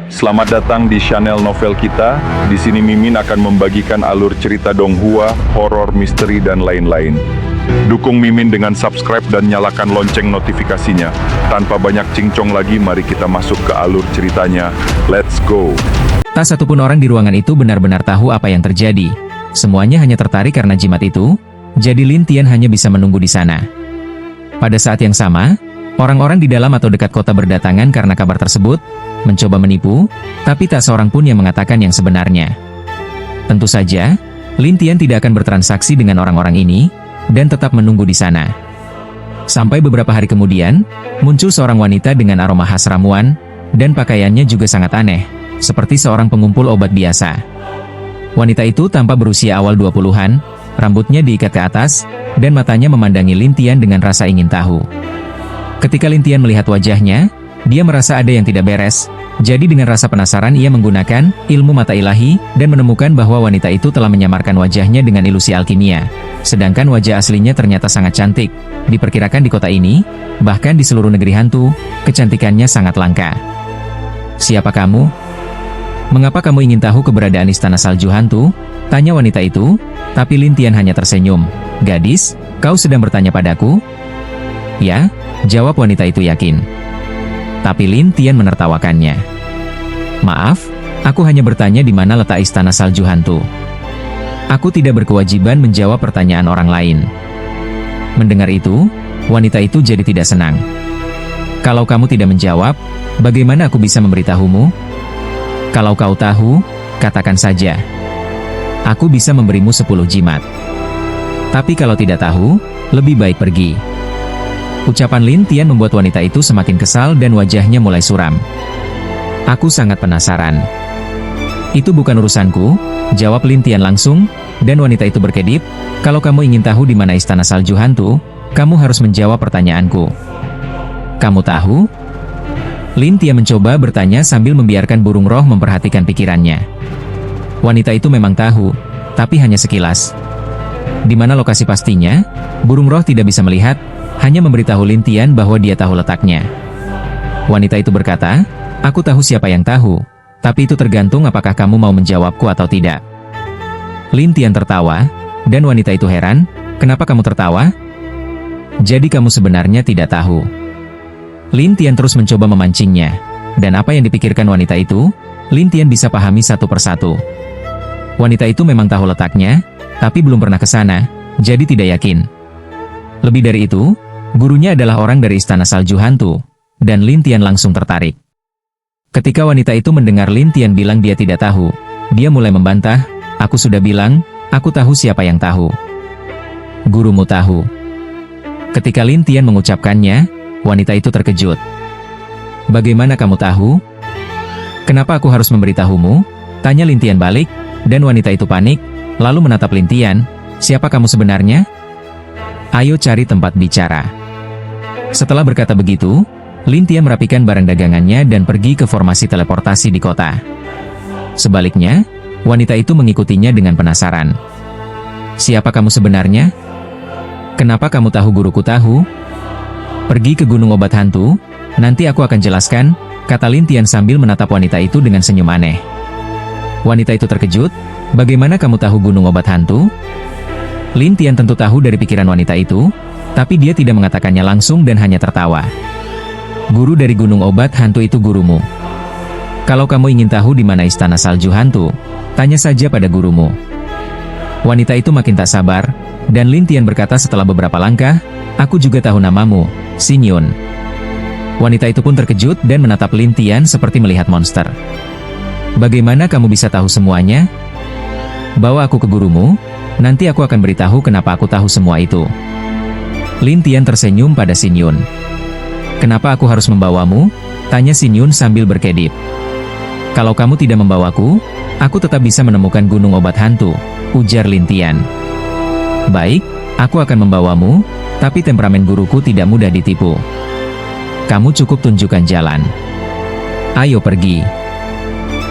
Selamat datang di channel novel kita. Di sini Mimin akan membagikan alur cerita donghua, horor, misteri, dan lain-lain. Dukung Mimin dengan subscribe dan nyalakan lonceng notifikasinya. Tanpa banyak cincong lagi, mari kita masuk ke alur ceritanya. Let's go! Tak satupun orang di ruangan itu benar-benar tahu apa yang terjadi. Semuanya hanya tertarik karena jimat itu, jadi Lin Tian hanya bisa menunggu di sana. Pada saat yang sama, orang-orang di dalam atau dekat kota berdatangan karena kabar tersebut, mencoba menipu, tapi tak seorang pun yang mengatakan yang sebenarnya. Tentu saja, Lin Tian tidak akan bertransaksi dengan orang-orang ini, dan tetap menunggu di sana. Sampai beberapa hari kemudian, muncul seorang wanita dengan aroma khas ramuan, dan pakaiannya juga sangat aneh, seperti seorang pengumpul obat biasa. Wanita itu tampak berusia awal 20-an, rambutnya diikat ke atas, dan matanya memandangi Lin Tian dengan rasa ingin tahu. Ketika Lin Tian melihat wajahnya, dia merasa ada yang tidak beres, jadi dengan rasa penasaran ia menggunakan ilmu mata ilahi, dan menemukan bahwa wanita itu telah menyamarkan wajahnya dengan ilusi alkimia. Sedangkan wajah aslinya ternyata sangat cantik. Diperkirakan di kota ini, bahkan di seluruh negeri hantu, kecantikannya sangat langka. "Siapa kamu? Mengapa kamu ingin tahu keberadaan istana salju hantu?" tanya wanita itu, tapi Lin Tian hanya tersenyum. "Gadis, kau sedang bertanya padaku?" "Ya," jawab wanita itu yakin. Tapi Lin Tian menertawakannya. "Maaf, aku hanya bertanya di mana letak istana salju hantu. Aku tidak berkewajiban menjawab pertanyaan orang lain." Mendengar itu, wanita itu jadi tidak senang. "Kalau kamu tidak menjawab, bagaimana aku bisa memberitahumu? Kalau kau tahu, katakan saja. Aku bisa memberimu 10 jimat. Tapi kalau tidak tahu, lebih baik pergi." Ucapan Lin Tian membuat wanita itu semakin kesal dan wajahnya mulai suram. "Aku sangat penasaran." "Itu bukan urusanku," jawab Lin Tian langsung, dan wanita itu berkedip, "Kalau kamu ingin tahu di mana istana salju hantu, kamu harus menjawab pertanyaanku." "Kamu tahu?" Lin Tian mencoba bertanya sambil membiarkan burung roh memperhatikan pikirannya. Wanita itu memang tahu, tapi hanya sekilas. Di mana lokasi pastinya, burung roh tidak bisa melihat, hanya memberitahu Lin Tian bahwa dia tahu letaknya. Wanita itu berkata, "Aku tahu siapa yang tahu, tapi itu tergantung apakah kamu mau menjawabku atau tidak." Lin Tian tertawa, dan wanita itu heran, "Kenapa kamu tertawa? Jadi kamu sebenarnya tidak tahu?" Lin Tian terus mencoba memancingnya, dan apa yang dipikirkan wanita itu, Lin Tian bisa pahami satu persatu. Wanita itu memang tahu letaknya, tapi belum pernah ke sana, jadi tidak yakin. Lebih dari itu, gurunya adalah orang dari istana salju hantu, dan Lin Tian langsung tertarik. Ketika wanita itu mendengar Lin Tian bilang dia tidak tahu, dia mulai membantah, "Aku sudah bilang, aku tahu siapa yang tahu. Gurumu tahu." Ketika Lin Tian mengucapkannya, wanita itu terkejut. "Bagaimana kamu tahu? Kenapa aku harus memberitahumu?" tanya Lin Tian balik, dan wanita itu panik, lalu menatap Lin Tian, "Siapa kamu sebenarnya? Ayo cari tempat bicara." Setelah berkata begitu, Lin Tian merapikan barang dagangannya dan pergi ke formasi teleportasi di kota. Sebaliknya, wanita itu mengikutinya dengan penasaran. "Siapa kamu sebenarnya? Kenapa kamu tahu guruku tahu? Pergi ke Gunung Obat Hantu, nanti aku akan jelaskan," kata Lin Tian sambil menatap wanita itu dengan senyum aneh. Wanita itu terkejut, "Bagaimana kamu tahu Gunung Obat Hantu?" Lin Tian tentu tahu dari pikiran wanita itu, tapi dia tidak mengatakannya langsung dan hanya tertawa. "Guru dari Gunung Obat Hantu itu gurumu. Kalau kamu ingin tahu di mana istana salju hantu, tanya saja pada gurumu." Wanita itu makin tak sabar, dan Lin Tian berkata setelah beberapa langkah, "Aku juga tahu namamu, Xin Yun." Wanita itu pun terkejut dan menatap Lin Tian seperti melihat monster. "Bagaimana kamu bisa tahu semuanya? Bawa aku ke gurumu, nanti aku akan beritahu kenapa aku tahu semua itu." Lin Tian tersenyum pada Xin Yun. "Kenapa aku harus membawamu?" tanya Xin Yun sambil berkedip. "Kalau kamu tidak membawaku, aku tetap bisa menemukan Gunung Obat Hantu," ujar Lin Tian. "Baik, aku akan membawamu, tapi temperamen guruku tidak mudah ditipu. Kamu cukup tunjukkan jalan. Ayo pergi."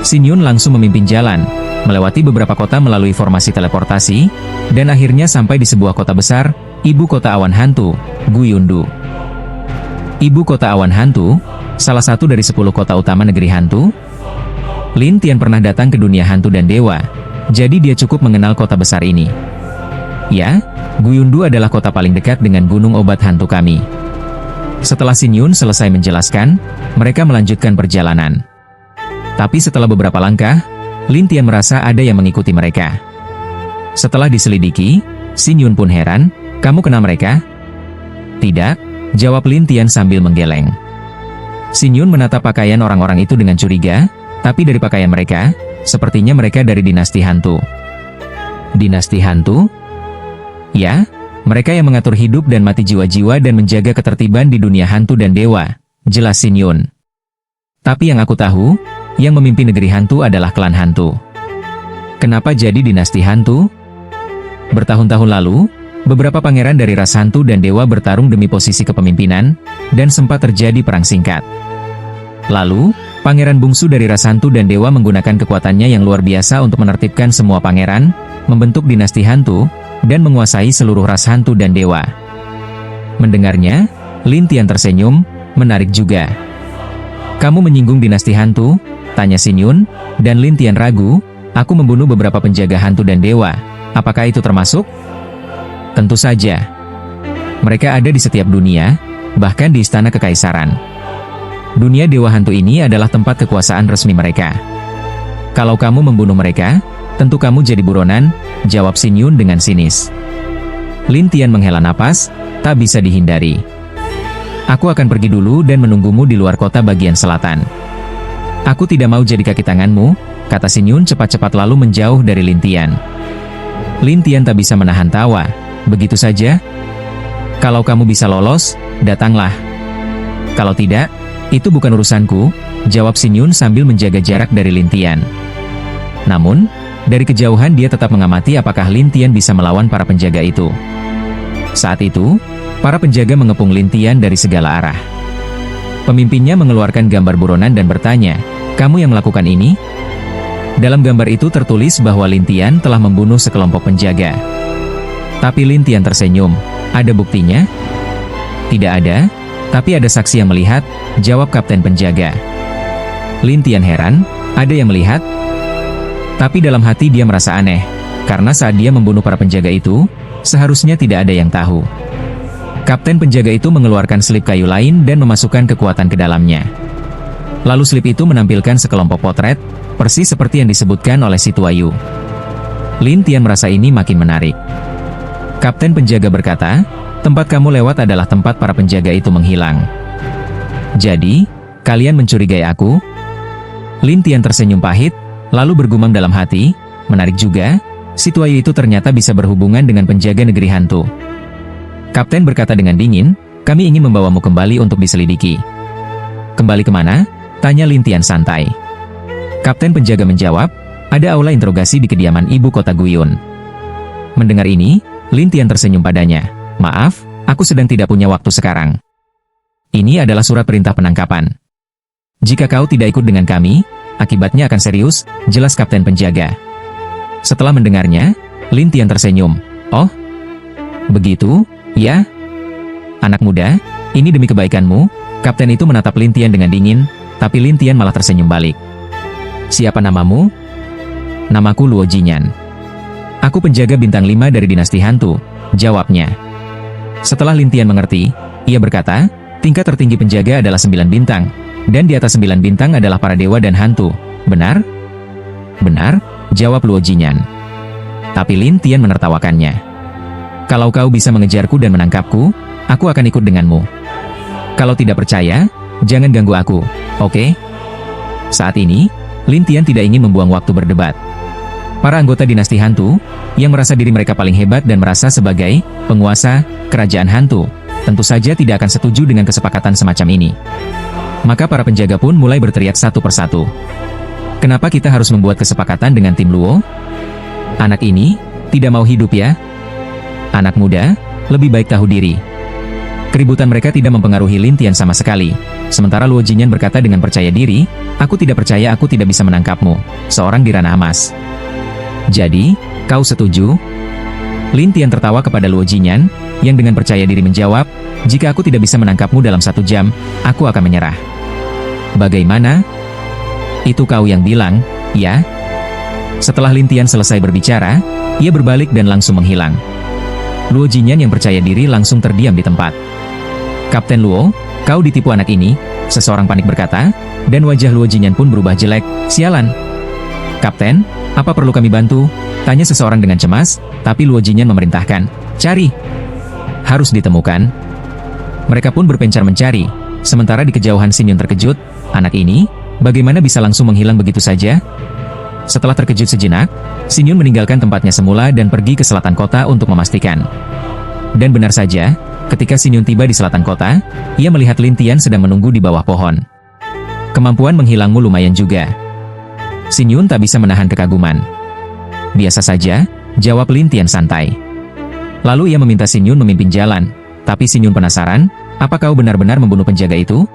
Xin Yun langsung memimpin jalan, melewati beberapa kota melalui formasi teleportasi, dan akhirnya sampai di sebuah kota besar, ibu kota awan hantu, Guyundu. Ibu kota awan hantu, salah satu dari 10 kota utama negeri hantu, Lin Tian pernah datang ke dunia hantu dan dewa, jadi dia cukup mengenal kota besar ini. Ya, Guyundu adalah kota paling dekat dengan gunung obat hantu kami. Setelah Xin Yun selesai menjelaskan, mereka melanjutkan perjalanan. Tapi setelah beberapa langkah, Lin Tian merasa ada yang mengikuti mereka. Setelah diselidiki, Xin Yun pun heran, "Kamu kenal mereka?" "Tidak," jawab Lin Tian sambil menggeleng. Xin Yun menatap pakaian orang-orang itu dengan curiga, tapi dari pakaian mereka, sepertinya mereka dari dinasti hantu. Dinasti hantu? Ya, mereka yang mengatur hidup dan mati jiwa-jiwa dan menjaga ketertiban di dunia hantu dan dewa, jelas Xin Yun. Tapi yang aku tahu, yang memimpin negeri hantu adalah klan hantu. Kenapa jadi dinasti hantu? Bertahun-tahun lalu, beberapa pangeran dari ras hantu dan dewa bertarung demi posisi kepemimpinan, dan sempat terjadi perang singkat. Lalu, pangeran bungsu dari ras hantu dan dewa menggunakan kekuatannya yang luar biasa untuk menertibkan semua pangeran, membentuk dinasti hantu, dan menguasai seluruh ras hantu dan dewa. Mendengarnya, Lin Tian tersenyum, menarik juga. "Kamu menyinggung dinasti hantu?" tanya Xin Yun, dan Lin Tian ragu, "Aku membunuh beberapa penjaga hantu dan dewa, apakah itu termasuk?" Tentu saja. Mereka ada di setiap dunia, bahkan di istana kekaisaran. Dunia dewa hantu ini adalah tempat kekuasaan resmi mereka. "Kalau kamu membunuh mereka, tentu kamu jadi buronan," jawab Xin Yun dengan sinis. Lin Tian menghela napas, tak bisa dihindari. "Aku akan pergi dulu dan menunggumu di luar kota bagian selatan." "Aku tidak mau jadi kaki tanganmu," kata Xin Yun cepat-cepat lalu menjauh dari Lin Tian. Lin Tian tak bisa menahan tawa. "Begitu saja? Kalau kamu bisa lolos, datanglah. Kalau tidak, itu bukan urusanku," jawab Xin Yun sambil menjaga jarak dari Lin Tian. Namun, dari kejauhan dia tetap mengamati apakah Lin Tian bisa melawan para penjaga itu. Saat itu, para penjaga mengepung Lin Tian dari segala arah. Pemimpinnya mengeluarkan gambar buronan dan bertanya, "Kamu yang melakukan ini?" Dalam gambar itu tertulis bahwa Lin Tian telah membunuh sekelompok penjaga. Tapi Lin Tian tersenyum, "Ada buktinya?" "Tidak ada, tapi ada saksi yang melihat," jawab kapten penjaga. Lin Tian heran, "Ada yang melihat?" Tapi dalam hati dia merasa aneh, karena saat dia membunuh para penjaga itu, seharusnya tidak ada yang tahu. Kapten penjaga itu mengeluarkan selip kayu lain dan memasukkan kekuatan ke dalamnya. Lalu selip itu menampilkan sekelompok potret, persis seperti yang disebutkan oleh si Tuayu. Lin Tian merasa ini makin menarik. Kapten penjaga berkata, "Tempat kamu lewat adalah tempat para penjaga itu menghilang. Jadi, kalian mencurigai aku?" Lin Tian tersenyum pahit, lalu bergumam dalam hati, "Menarik juga, si Tuayu itu ternyata bisa berhubungan dengan penjaga negeri hantu." Kapten berkata dengan dingin, "Kami ingin membawamu kembali untuk diselidiki." "Kembali kemana?" tanya Lin Tian santai. Kapten penjaga menjawab, "Ada aula interogasi di kediaman ibu kota Guyun." Mendengar ini, Lin Tian tersenyum padanya. "Maaf, aku sedang tidak punya waktu sekarang. Ini adalah surat perintah penangkapan. Jika kau tidak ikut dengan kami, akibatnya akan serius," jelas kapten penjaga. Setelah mendengarnya, Lin Tian tersenyum. "Oh, begitu, ya? Anak muda, ini demi kebaikanmu." Kapten itu menatap Lin Tian dengan dingin, tapi Lin Tian malah tersenyum balik. "Siapa namamu?" "Namaku Luo Jinyan. Aku penjaga bintang 5 dari dinasti hantu," jawabnya. Setelah Lin Tian mengerti, ia berkata, "Tingkat tertinggi penjaga adalah 9 bintang, dan di atas 9 bintang adalah para dewa dan hantu, benar?" "Benar," jawab Luo Jinyan. Tapi Lin Tian menertawakannya. "Kalau kau bisa mengejarku dan menangkapku, aku akan ikut denganmu. Kalau tidak percaya, jangan ganggu aku, oke?" Saat ini, Lin Tian tidak ingin membuang waktu berdebat. Para anggota dinasti hantu, yang merasa diri mereka paling hebat dan merasa sebagai penguasa kerajaan hantu, tentu saja tidak akan setuju dengan kesepakatan semacam ini. Maka para penjaga pun mulai berteriak satu persatu. "Kenapa kita harus membuat kesepakatan dengan tim Luo? Anak ini tidak mau hidup ya? Anak muda, lebih baik tahu diri." Keributan mereka tidak mempengaruhi Lin Tian sama sekali. Sementara Luo Jinyan berkata dengan percaya diri, "Aku tidak percaya aku tidak bisa menangkapmu, seorang di ranah emas." "Jadi, kau setuju?" Lin Tian tertawa kepada Luo Jinyan, yang dengan percaya diri menjawab, "Jika aku tidak bisa menangkapmu dalam 1 jam, aku akan menyerah." "Bagaimana?" Itu kau yang bilang, ya? Setelah Lin Tian selesai berbicara, ia berbalik dan langsung menghilang. Luo Jinyan yang percaya diri langsung terdiam di tempat. Kapten Luo, kau ditipu anak ini, seseorang panik berkata, dan wajah Luo Jinyan pun berubah jelek. Sialan. Kapten, apa perlu kami bantu? Tanya seseorang dengan cemas, tapi Luo Jinyan memerintahkan, cari. Harus ditemukan. Mereka pun berpencar mencari, sementara di kejauhan Xin Yun terkejut, anak ini, bagaimana bisa langsung menghilang begitu saja? Setelah terkejut sejenak, Xin Yun meninggalkan tempatnya semula dan pergi ke selatan kota untuk memastikan. Dan benar saja, ketika Xin Yun tiba di selatan kota, ia melihat Lin Tian sedang menunggu di bawah pohon. Kemampuan menghilangmu lumayan juga. Xin Yun tak bisa menahan kekaguman. Biasa saja, jawab Lin Tian santai. Lalu ia meminta Xin Yun memimpin jalan, tapi Xin Yun penasaran, apa kau benar-benar membunuh penjaga itu?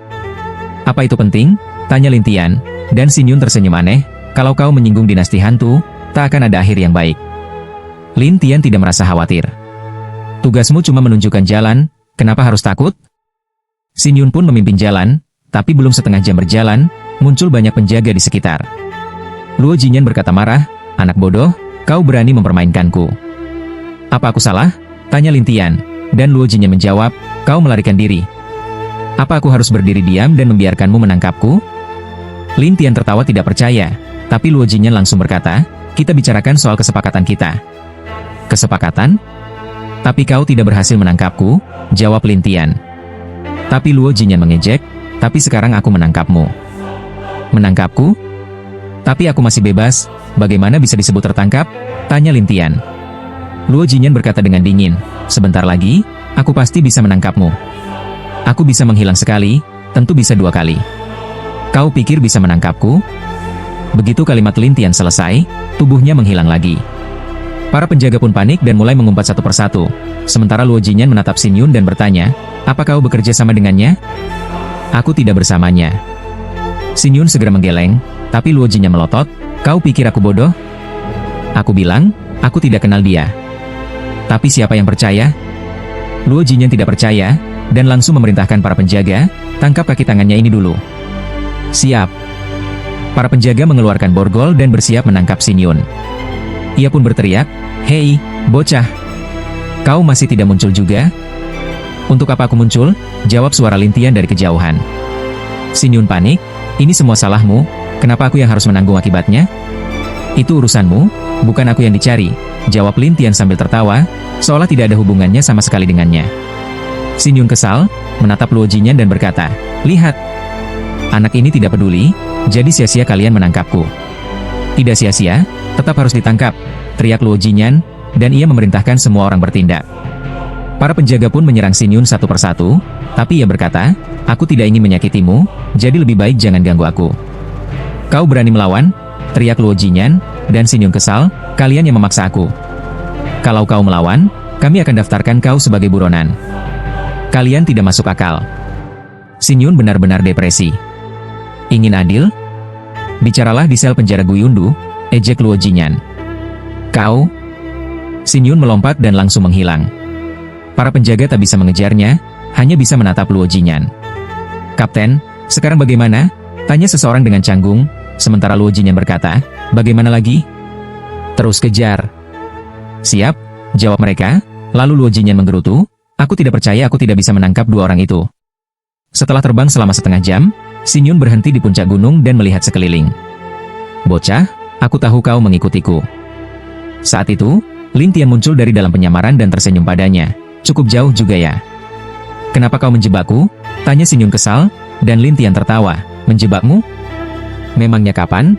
Apa itu penting? Tanya Lin Tian, dan Xin Yun tersenyum aneh. Kalau kau menyinggung dinasti hantu, tak akan ada akhir yang baik. Lin Tian tidak merasa khawatir. Tugasmu cuma menunjukkan jalan, kenapa harus takut? Xin Yun pun memimpin jalan, tapi belum setengah jam berjalan, muncul banyak penjaga di sekitar. Luo Jinyan berkata marah, anak bodoh, kau berani mempermainkanku. Apa aku salah? Tanya Lin Tian, dan Luo Jinyan menjawab, kau melarikan diri. Apa aku harus berdiri diam dan membiarkanmu menangkapku? Lin Tian tertawa tidak percaya. Tapi Luo Jinyan langsung berkata, kita bicarakan soal kesepakatan kita. Kesepakatan? Tapi kau tidak berhasil menangkapku, jawab Lin Tian. Tapi Luo Jinyan mengejek, tapi sekarang aku menangkapmu. Menangkapku? Tapi aku masih bebas, bagaimana bisa disebut tertangkap? Tanya Lin Tian. Luo Jinyan berkata dengan dingin, sebentar lagi, aku pasti bisa menangkapmu. Aku bisa menghilang sekali, tentu bisa 2 kali. Kau pikir bisa menangkapku? Begitu kalimat Lin Tian selesai, tubuhnya menghilang lagi. Para penjaga pun panik dan mulai mengumpat satu persatu. Sementara Luo Jinyan menatap Xin Yun dan bertanya, apa kau bekerja sama dengannya? Aku tidak bersamanya. Xin Yun segera menggeleng, tapi Luo Jinyan melotot, kau pikir aku bodoh? Aku bilang, aku tidak kenal dia. Tapi siapa yang percaya? Luo Jinyan tidak percaya, dan langsung memerintahkan para penjaga, tangkap kaki tangannya ini dulu. Siap. Para penjaga mengeluarkan borgol dan bersiap menangkap Xin Yun. Ia pun berteriak, hei, bocah. Kau masih tidak muncul juga? Untuk apa aku muncul? Jawab suara Lin Tian dari kejauhan. Xin Yun panik, ini semua salahmu, kenapa aku yang harus menanggung akibatnya? Itu urusanmu, bukan aku yang dicari, jawab Lin Tian sambil tertawa, seolah tidak ada hubungannya sama sekali dengannya. Xin Yun kesal, menatap Luo Jinyan dan berkata, lihat. Anak ini tidak peduli, jadi sia-sia kalian menangkapku. Tidak sia-sia, tetap harus ditangkap, teriak Luo Jinyan, dan ia memerintahkan semua orang bertindak. Para penjaga pun menyerang Xin Yun satu persatu, tapi ia berkata, aku tidak ingin menyakitimu, jadi lebih baik jangan ganggu aku. Kau berani melawan? Teriak Luo Jinyan, dan Xin Yun kesal, kalian yang memaksa aku. Kalau kau melawan, kami akan daftarkan kau sebagai buronan. Kalian tidak masuk akal. Xin Yun benar-benar depresi. Ingin adil? Bicaralah di sel penjara Guyundu, ejek Luo Jinyan. Kau? Xin Yun melompat dan langsung menghilang. Para penjaga tak bisa mengejarnya, hanya bisa menatap Luo Jinyan. Kapten, sekarang bagaimana? Tanya seseorang dengan canggung, sementara Luo Jinyan berkata, bagaimana lagi? Terus kejar. Siap, jawab mereka, lalu Luo Jinyan menggerutu, aku tidak percaya aku tidak bisa menangkap 2 orang itu. Setelah terbang selama setengah jam, Xin Yun berhenti di puncak gunung dan melihat sekeliling. Bocah, aku tahu kau mengikutiku. Saat itu, Lin Tian muncul dari dalam penyamaran dan tersenyum padanya. Cukup jauh juga ya. Kenapa kau menjebakku? Tanya Xin Yun kesal, dan Lin Tian tertawa. Menjebakmu? Memangnya kapan?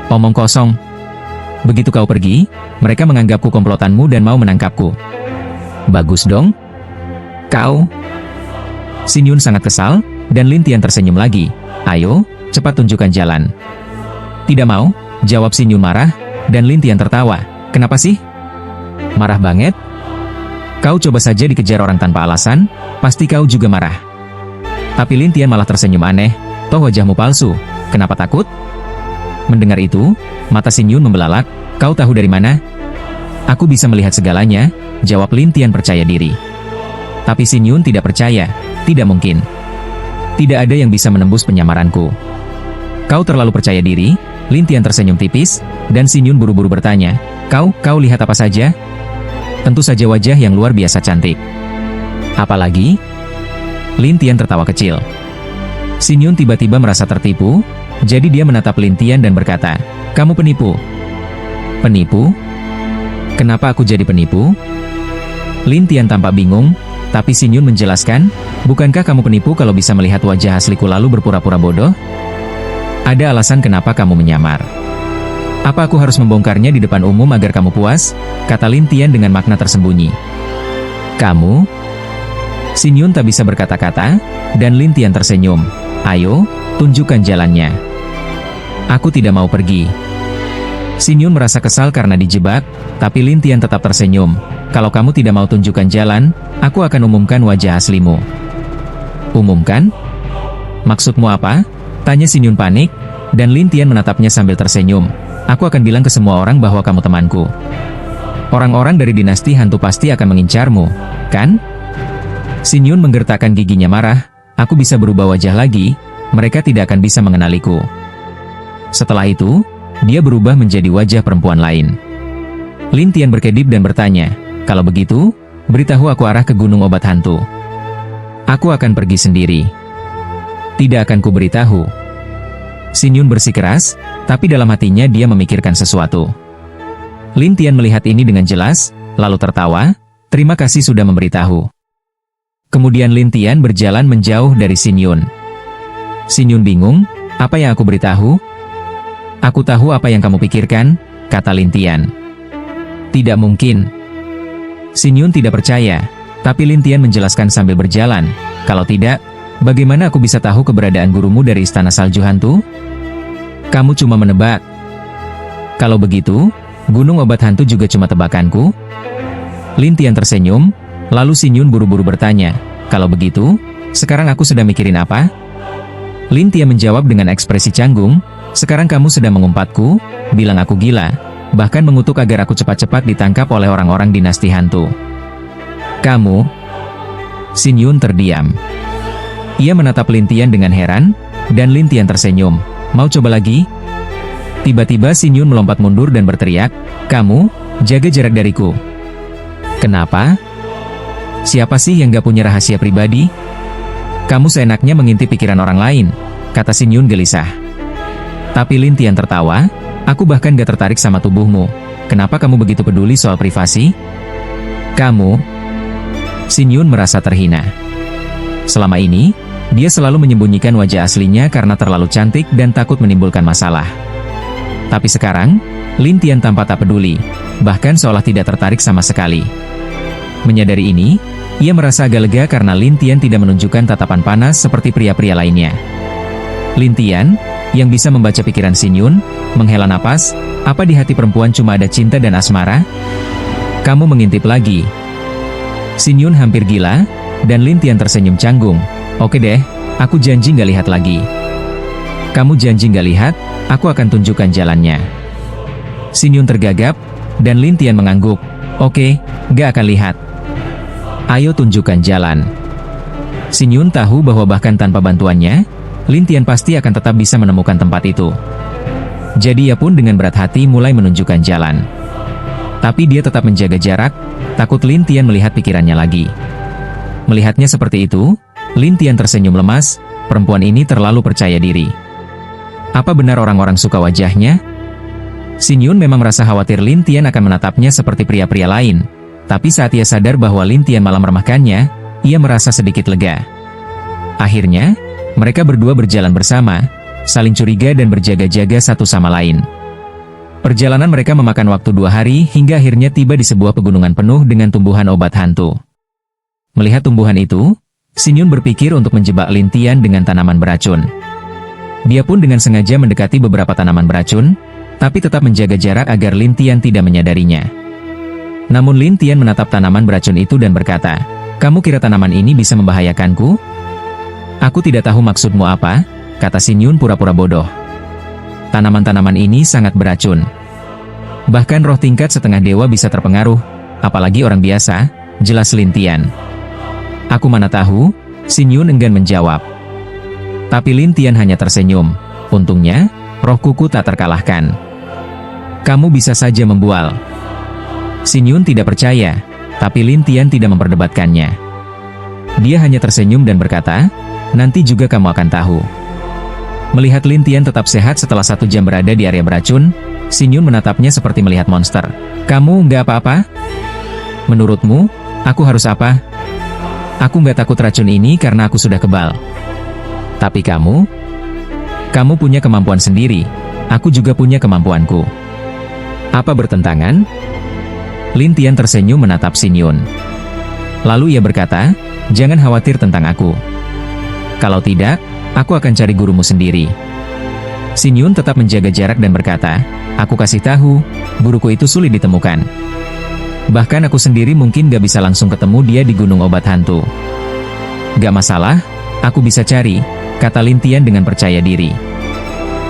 Omong kosong. Begitu kau pergi, mereka menganggapku komplotanmu dan mau menangkapku. Bagus dong. Kau... Xin Yun sangat kesal, dan Lin Tian tersenyum lagi. Ayo, cepat tunjukkan jalan. Tidak mau, jawab Xin Yun marah, dan Lin Tian tertawa. Kenapa sih? Marah banget? Kau coba saja dikejar orang tanpa alasan, pasti kau juga marah. Tapi Lin Tian malah tersenyum aneh, toh wajahmu palsu, kenapa takut? Mendengar itu, mata Xin Yun membelalak, kau tahu dari mana? Aku bisa melihat segalanya, jawab Lin Tian percaya diri. Tapi Xin Yun tidak percaya. Tidak mungkin. Tidak ada yang bisa menembus penyamaranku. Kau terlalu percaya diri? Lin Tian tersenyum tipis, dan Xin Yun buru-buru bertanya, Kau lihat apa saja? Tentu saja wajah yang luar biasa cantik. Apalagi? Lin Tian tertawa kecil. Xin Yun tiba-tiba merasa tertipu, jadi dia menatap Lin Tian dan berkata, kamu penipu. Penipu? Kenapa aku jadi penipu? Lin Tian tampak bingung, tapi Xin Yun menjelaskan, bukankah kamu penipu kalau bisa melihat wajah asliku lalu berpura-pura bodoh? Ada alasan kenapa kamu menyamar. Apa aku harus membongkarnya di depan umum agar kamu puas? Kata Lin Tian dengan makna tersembunyi. Kamu? Xin Yun tak bisa berkata-kata, dan Lin Tian tersenyum. Ayo, tunjukkan jalannya. Aku tidak mau pergi. Xin Yun merasa kesal karena dijebak, tapi Lin Tian tetap tersenyum. Kalau kamu tidak mau tunjukkan jalan, aku akan umumkan wajah aslimu. Umumkan? Maksudmu apa? Tanya Xin Yun panik, dan Lin Tian menatapnya sambil tersenyum. Aku akan bilang ke semua orang bahwa kamu temanku. Orang-orang dari dinasti hantu pasti akan mengincarmu, kan? Xin Yun menggertakkan giginya marah. Aku bisa berubah wajah lagi, mereka tidak akan bisa mengenaliku. Setelah itu, dia berubah menjadi wajah perempuan lain. Lin Tian berkedip dan bertanya, kalau begitu, beritahu aku arah ke gunung obat hantu. Aku akan pergi sendiri. Tidak akan kuberitahu. Xin Yun bersikeras, tapi dalam hatinya dia memikirkan sesuatu. Lin Tian melihat ini dengan jelas, lalu tertawa, terima kasih sudah memberitahu. Kemudian Lin Tian berjalan menjauh dari Xin Yun. Xin Yun bingung, apa yang aku beritahu? Aku tahu apa yang kamu pikirkan, kata Lin Tian. Tidak mungkin. Xin Yun tidak percaya, tapi Lin Tian menjelaskan sambil berjalan, kalau tidak, bagaimana aku bisa tahu keberadaan gurumu dari istana salju hantu? Kamu cuma menebak. Kalau begitu, gunung obat hantu juga cuma tebakanku? Lin Tian tersenyum, lalu Xin Yun buru-buru bertanya, kalau begitu, sekarang aku sedang mikirin apa? Lin Tian menjawab dengan ekspresi canggung, sekarang kamu sedang mengumpatku, bilang aku gila, bahkan mengutuk agar aku cepat-cepat ditangkap oleh orang-orang dinasti hantu. Kamu? Xin Yun terdiam. Ia menatap Lin Tian dengan heran, dan Lin Tian tersenyum. Mau coba lagi? Tiba-tiba Xin Yun melompat mundur dan berteriak, kamu, jaga jarak dariku. Kenapa? Siapa sih yang gak punya rahasia pribadi? Kamu seenaknya mengintip pikiran orang lain, kata Xin Yun gelisah. Tapi Lin Tian tertawa, aku bahkan gak tertarik sama tubuhmu. Kenapa kamu begitu peduli soal privasi? Kamu? Xin Yun merasa terhina. Selama ini, dia selalu menyembunyikan wajah aslinya karena terlalu cantik dan takut menimbulkan masalah. Tapi sekarang, Lin Tian tampak tak peduli, bahkan seolah tidak tertarik sama sekali. Menyadari ini, ia merasa agak lega karena Lin Tian tidak menunjukkan tatapan panas seperti pria-pria lainnya. Lin Tian, yang bisa membaca pikiran Xin Yun, menghela napas, apa di hati perempuan cuma ada cinta dan asmara? Kamu mengintip lagi. Xin Yun hampir gila, dan Lin Tian tersenyum canggung. Oke deh, aku janji nggak lihat lagi. Kamu janji nggak lihat, aku akan tunjukkan jalannya. Xin Yun tergagap, dan Lin Tian mengangguk. Oke, nggak akan lihat. Ayo tunjukkan jalan. Xin Yun tahu bahwa bahkan tanpa bantuannya, Lin Tian pasti akan tetap bisa menemukan tempat itu. Jadi ia pun dengan berat hati mulai menunjukkan jalan. Tapi dia tetap menjaga jarak, takut Lin Tian melihat pikirannya lagi. Melihatnya seperti itu, Lin Tian tersenyum lemas, perempuan ini terlalu percaya diri. Apa benar orang-orang suka wajahnya? Xin Yun memang merasa khawatir Lin Tian akan menatapnya seperti pria-pria lain. Tapi saat ia sadar bahwa Lin Tian malah meremehkannya, ia merasa sedikit lega. Akhirnya, mereka berdua berjalan bersama, saling curiga dan berjaga-jaga satu sama lain. Perjalanan mereka memakan waktu 2 hari hingga akhirnya tiba di sebuah pegunungan penuh dengan tumbuhan obat hantu. Melihat tumbuhan itu, Xin Yun berpikir untuk menjebak Lin Tian dengan tanaman beracun. Dia pun dengan sengaja mendekati beberapa tanaman beracun, tapi tetap menjaga jarak agar Lin Tian tidak menyadarinya. Namun Lin Tian menatap tanaman beracun itu dan berkata, kamu kira tanaman ini bisa membahayakanku? Aku tidak tahu maksudmu apa, kata Xin Yun pura-pura bodoh. Tanaman-tanaman ini sangat beracun. Bahkan roh tingkat setengah dewa bisa terpengaruh, apalagi orang biasa, jelas Lin Tian. Aku mana tahu, Xin Yun enggan menjawab. Tapi Lin Tian hanya tersenyum. Untungnya, roh kuku tak terkalahkan. Kamu bisa saja membual. Xin Yun tidak percaya, tapi Lin Tian tidak memperdebatkannya. Dia hanya tersenyum dan berkata, nanti juga kamu akan tahu. Melihat Lin Tian tetap sehat setelah 1 jam berada di area beracun, Xin Yun menatapnya seperti melihat monster. Kamu nggak apa-apa? Menurutmu, aku harus apa? Aku nggak takut racun ini karena aku sudah kebal. Tapi kamu punya kemampuan sendiri, aku juga punya kemampuanku. Apa bertentangan? Lin Tian tersenyum menatap Xin Yun. Lalu ia berkata, jangan khawatir tentang aku. Kalau tidak, aku akan cari gurumu sendiri. Xin Yun tetap menjaga jarak dan berkata, aku kasih tahu, guruku itu sulit ditemukan. Bahkan aku sendiri mungkin gak bisa langsung ketemu dia di Gunung Obat Hantu. Gak masalah, aku bisa cari, kata Lin Tian dengan percaya diri.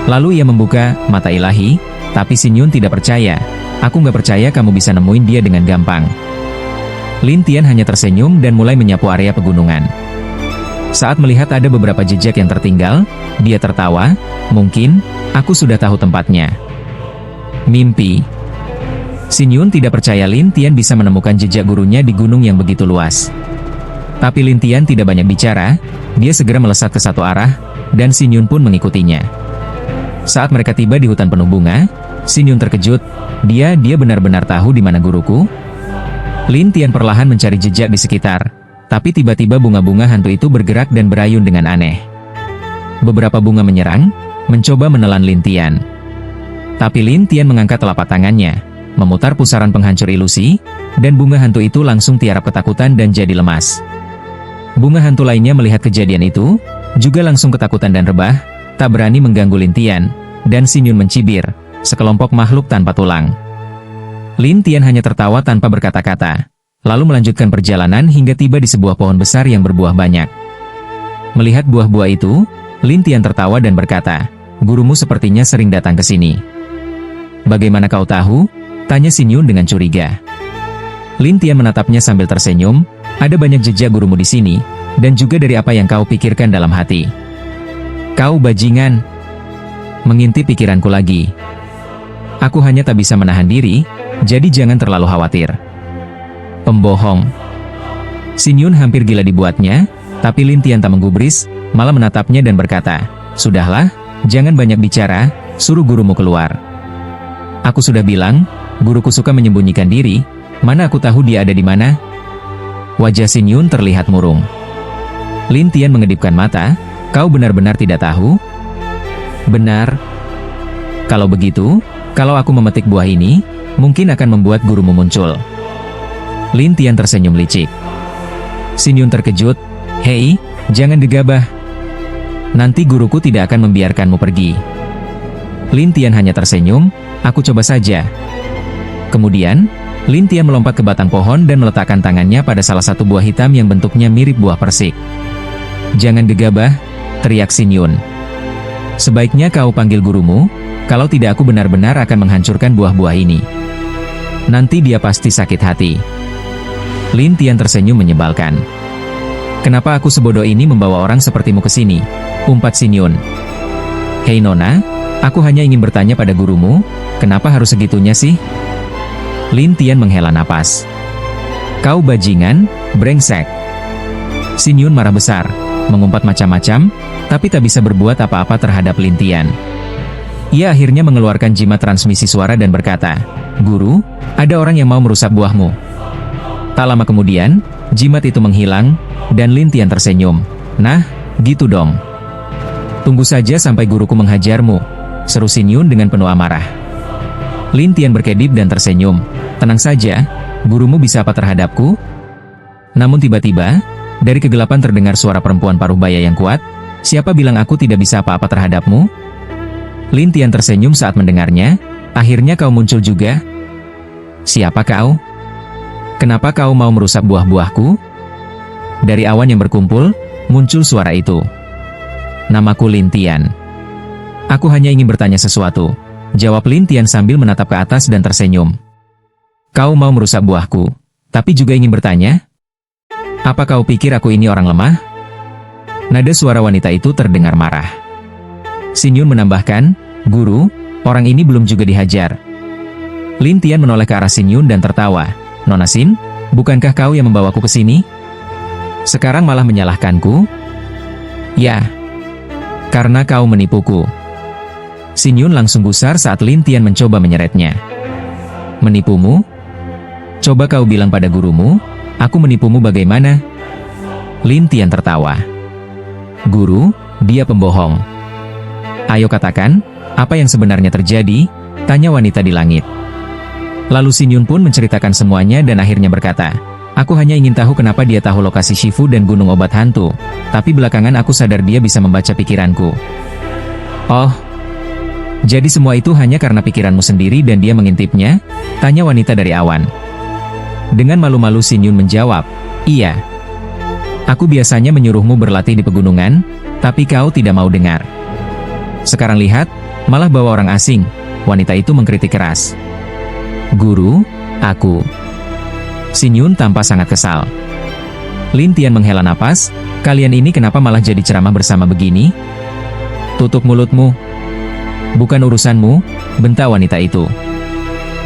Lalu ia membuka mata ilahi, tapi Xin Yun tidak percaya. Aku gak percaya kamu bisa nemuin dia dengan gampang. Lin Tian hanya tersenyum dan mulai menyapu area pegunungan. Saat melihat ada beberapa jejak yang tertinggal, dia tertawa, mungkin, aku sudah tahu tempatnya. Mimpi. Xin Yun tidak percaya Lin Tian bisa menemukan jejak gurunya di gunung yang begitu luas. Tapi Lin Tian tidak banyak bicara, dia segera melesat ke satu arah, dan Xin Yun pun mengikutinya. Saat mereka tiba di hutan penuh bunga, Xin Yun terkejut, dia benar-benar tahu di mana guruku? Lin Tian perlahan mencari jejak di sekitar, tapi tiba-tiba bunga-bunga hantu itu bergerak dan berayun dengan aneh. Beberapa bunga menyerang, mencoba menelan Lin Tian. Tapi Lin Tian mengangkat telapak tangannya, memutar pusaran penghancur ilusi, dan bunga hantu itu langsung tiarap ketakutan dan jadi lemas. Bunga hantu lainnya melihat kejadian itu, juga langsung ketakutan dan rebah, tak berani mengganggu Lin Tian, dan Xin Yun mencibir, sekelompok makhluk tanpa tulang. Lin Tian hanya tertawa tanpa berkata-kata, lalu melanjutkan perjalanan hingga tiba di sebuah pohon besar yang berbuah banyak. Melihat buah-buah itu, Lin Tian tertawa dan berkata, gurumu sepertinya sering datang ke sini. Bagaimana kau tahu? Tanya Xin Yun dengan curiga. Lin Tian menatapnya sambil tersenyum, ada banyak jejak gurumu di sini, dan juga dari apa yang kau pikirkan dalam hati. Kau bajingan. Mengintip pikiranku lagi. Aku hanya tak bisa menahan diri, jadi jangan terlalu khawatir. Pembohong. Xin Yun hampir gila dibuatnya, tapi Lin Tian tak menggubris, malah menatapnya dan berkata, sudahlah, jangan banyak bicara, suruh gurumu keluar. Aku sudah bilang, guruku suka menyembunyikan diri, mana aku tahu dia ada di mana? Wajah Xin Yun terlihat murung. Lin Tian mengedipkan mata, kau benar-benar tidak tahu? Benar. Kalau begitu, kalau aku memetik buah ini, mungkin akan membuat gurumu muncul. Lin Tian tersenyum licik. Xin Yun terkejut, hei, jangan gegabah. Nanti guruku tidak akan membiarkanmu pergi. Lin Tian hanya tersenyum, aku coba saja. Kemudian, Lin Tian melompat ke batang pohon dan meletakkan tangannya pada salah satu buah hitam yang bentuknya mirip buah persik. Jangan gegabah, teriak Xin Yun. Sebaiknya kau panggil gurumu, kalau tidak aku benar-benar akan menghancurkan buah-buah ini. Nanti dia pasti sakit hati. Lin Tian tersenyum menyebalkan. Kenapa aku sebodoh ini membawa orang sepertimu ke sini? Umpat Xin Yun. Hei Nona, aku hanya ingin bertanya pada gurumu, kenapa harus segitunya sih? Lin Tian menghela napas. Kau bajingan, brengsek. Xin Yun marah besar, mengumpat macam-macam, tapi tak bisa berbuat apa-apa terhadap Lin Tian. Ia akhirnya mengeluarkan jimat transmisi suara dan berkata, Guru, ada orang yang mau merusak buahmu. Tak lama kemudian, jimat itu menghilang, dan Lin Tian tersenyum. Nah, gitu dong. Tunggu saja sampai guruku menghajarmu, seru Xin Yun dengan penuh amarah. Lin Tian berkedip dan tersenyum. Tenang saja, gurumu bisa apa terhadapku? Namun tiba-tiba, dari kegelapan terdengar suara perempuan paruh baya yang kuat. Siapa bilang aku tidak bisa apa-apa terhadapmu? Lin Tian tersenyum saat mendengarnya. Akhirnya kau muncul juga. Siapa kau? Kenapa kau mau merusak buah-buahku? Dari awan yang berkumpul, muncul suara itu. Namaku Lin Tian. Aku hanya ingin bertanya sesuatu. Jawab Lin Tian sambil menatap ke atas dan tersenyum. Kau mau merusak buahku, tapi juga ingin bertanya? Apa kau pikir aku ini orang lemah? Nada suara wanita itu terdengar marah. Xin Yun menambahkan, "Guru, orang ini belum juga dihajar." Lin Tian menoleh ke arah Xin Yun dan tertawa. "Nona Xin, bukankah kau yang membawaku ke sini? Sekarang malah menyalahkanku?" "Ya, karena kau menipuku." Xin Yun langsung gusar saat Lin Tian mencoba menyeretnya. "Menipumu? Coba kau bilang pada gurumu, aku menipumu bagaimana?" Lin Tian tertawa. "Guru, dia pembohong." "Ayo katakan, apa yang sebenarnya terjadi?" tanya wanita di langit. Lalu Xin Yun pun menceritakan semuanya dan akhirnya berkata, "Aku hanya ingin tahu kenapa dia tahu lokasi Shifu dan gunung obat hantu, tapi belakangan aku sadar dia bisa membaca pikiranku." "Oh, jadi semua itu hanya karena pikiranmu sendiri dan dia mengintipnya?" tanya wanita dari awan. Dengan malu-malu Xin Yun menjawab, "Iya. Aku biasanya menyuruhmu berlatih di pegunungan, tapi kau tidak mau dengar. Sekarang lihat, malah bawa orang asing." Wanita itu mengkritik keras. "Guru, aku..." Xin Yun tampak sangat kesal. Lin Tian menghela napas, "Kalian ini kenapa malah jadi ceramah bersama begini?" "Tutup mulutmu. Bukan urusanmu," bentak wanita itu.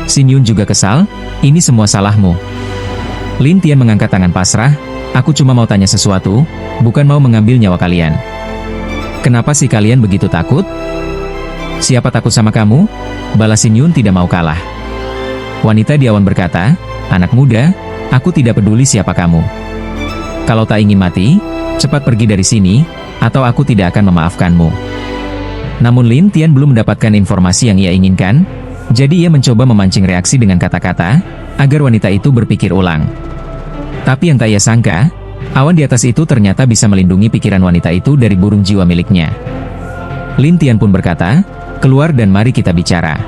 Xin Yun juga kesal, "Ini semua salahmu." Lin Tian mengangkat tangan pasrah, "Aku cuma mau tanya sesuatu, bukan mau mengambil nyawa kalian. Kenapa sih kalian begitu takut?" "Siapa takut sama kamu?" balas Xin Yun tidak mau kalah. Wanita di awan berkata, "Anak muda, aku tidak peduli siapa kamu. Kalau tak ingin mati, cepat pergi dari sini, atau aku tidak akan memaafkanmu." Namun Lin Tian belum mendapatkan informasi yang ia inginkan, jadi ia mencoba memancing reaksi dengan kata-kata, agar wanita itu berpikir ulang. Tapi yang tak ia sangka, awan di atas itu ternyata bisa melindungi pikiran wanita itu dari burung jiwa miliknya. Lin Tian pun berkata, "Keluar dan mari kita bicara."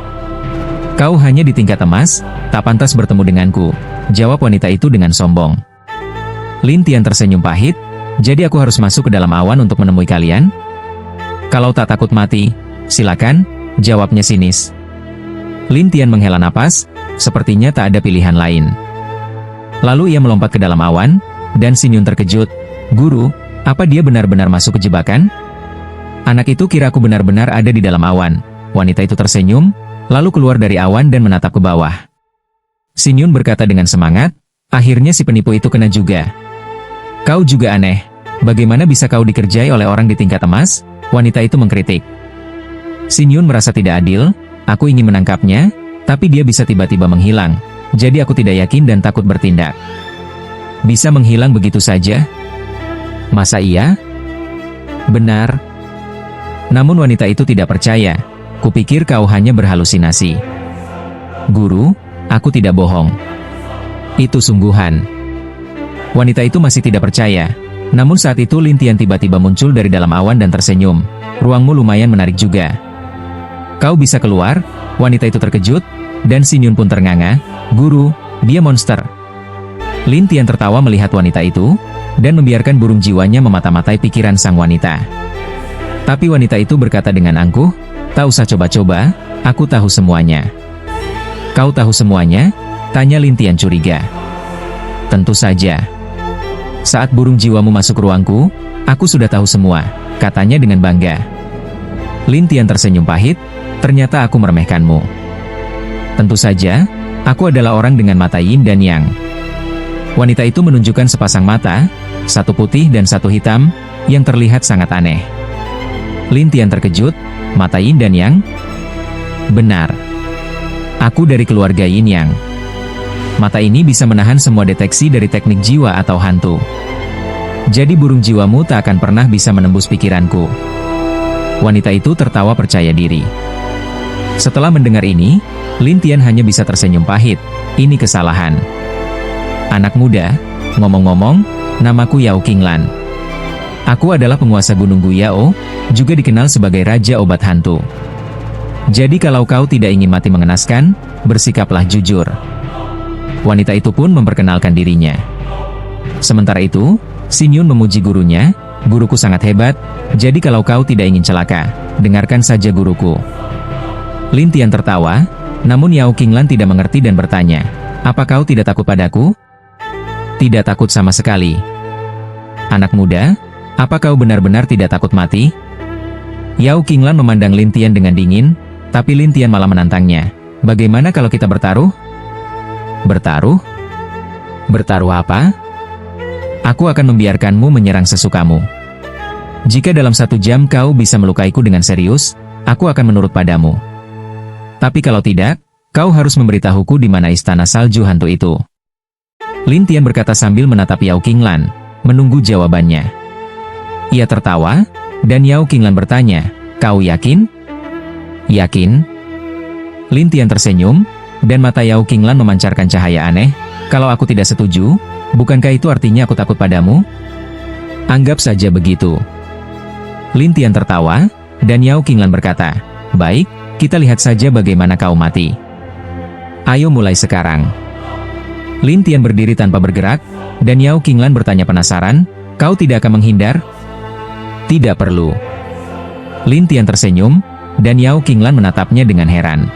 "Kau hanya di tingkat emas, tak pantas bertemu denganku," jawab wanita itu dengan sombong. Lin Tian tersenyum pahit, "Jadi aku harus masuk ke dalam awan untuk menemui kalian? Kalau tak takut mati, silakan," jawabnya sinis. Lin Tian menghela napas, sepertinya tak ada pilihan lain. Lalu ia melompat ke dalam awan, dan Xin Yun terkejut, "Guru, apa dia benar-benar masuk ke jebakan? Anak itu kira aku benar-benar ada di dalam awan." Wanita itu tersenyum, lalu keluar dari awan dan menatap ke bawah. Xin Yun berkata dengan semangat, "Akhirnya si penipu itu kena juga. Kau juga aneh. Bagaimana bisa kau dikerjai oleh orang di tingkat emas?" Wanita itu mengkritik. Xin Yun merasa tidak adil, "Aku ingin menangkapnya, tapi dia bisa tiba-tiba menghilang. Jadi aku tidak yakin dan takut bertindak." "Bisa menghilang begitu saja? Masa iya?" "Benar." Namun wanita itu tidak percaya. "Kupikir kau hanya berhalusinasi." "Guru, aku tidak bohong. Itu sungguhan." Wanita itu masih tidak percaya. Namun saat itu Lin Tian tiba-tiba muncul dari dalam awan dan tersenyum. "Ruangmu lumayan menarik juga. Kau bisa keluar?" Wanita itu terkejut, dan Xin Yun pun ternganga, "Guru, dia monster." Lin Tian tertawa melihat wanita itu, dan membiarkan burung jiwanya memata-matai pikiran sang wanita. Tapi wanita itu berkata dengan angkuh, "Tak usah coba-coba, aku tahu semuanya." "Kau tahu semuanya?" tanya Lin Tian curiga. "Tentu saja. Saat burung jiwamu masuk ruangku, aku sudah tahu semua," katanya dengan bangga. Lin Tian tersenyum pahit, "Ternyata aku meremehkanmu. Tentu saja, aku adalah orang dengan mata yin dan yang." Wanita itu menunjukkan sepasang mata, satu putih dan satu hitam, yang terlihat sangat aneh. Lin Tian terkejut, "Mata yin dan yang?" "Benar. Aku dari keluarga yin yang. Mata ini bisa menahan semua deteksi dari teknik jiwa atau hantu. Jadi burung jiwamu tak akan pernah bisa menembus pikiranku." Wanita itu tertawa percaya diri. Setelah mendengar ini, Lin Tian hanya bisa tersenyum pahit. Ini kesalahan. "Anak muda, ngomong-ngomong, namaku Yao Qinglan. Aku adalah penguasa Gunung Guyao, juga dikenal sebagai Raja Obat Hantu. Jadi kalau kau tidak ingin mati mengenaskan, bersikaplah jujur." Wanita itu pun memperkenalkan dirinya. Sementara itu, Xin Yun memuji gurunya, "Guruku sangat hebat, jadi kalau kau tidak ingin celaka, dengarkan saja guruku." Lin Tian tertawa, namun Yao Qinglan tidak mengerti dan bertanya, "Apa kau tidak takut padaku?" "Tidak takut sama sekali." "Anak muda, apa kau benar-benar tidak takut mati?" Yao Qinglan memandang Lin Tian dengan dingin, tapi Lin Tian malah menantangnya. Bagaimana kalau kita bertaruh? Bertaruh? Bertaruh apa? Aku akan membiarkanmu menyerang sesukamu. Jika dalam 1 jam kau bisa melukaiku dengan serius, aku akan menurut padamu. Tapi kalau tidak, kau harus memberitahuku di mana istana salju hantu itu. Lin Tian berkata sambil menatap Yao Qinglan, menunggu jawabannya. Ia tertawa, dan Yao Qinglan bertanya, kau yakin? Yakin? Lin Tian tersenyum, dan mata Yao Qinglan memancarkan cahaya aneh. Kalau aku tidak setuju, bukankah itu artinya aku takut padamu? Anggap saja begitu. Lin Tian tertawa, dan Yao Qinglan berkata, baik, kita lihat saja bagaimana kau mati. Ayo mulai sekarang. Lin Tian berdiri tanpa bergerak, dan Yao Qinglan bertanya penasaran, kau tidak akan menghindar? Tidak perlu. Lin Tian tersenyum, dan Yao Qinglan menatapnya dengan heran.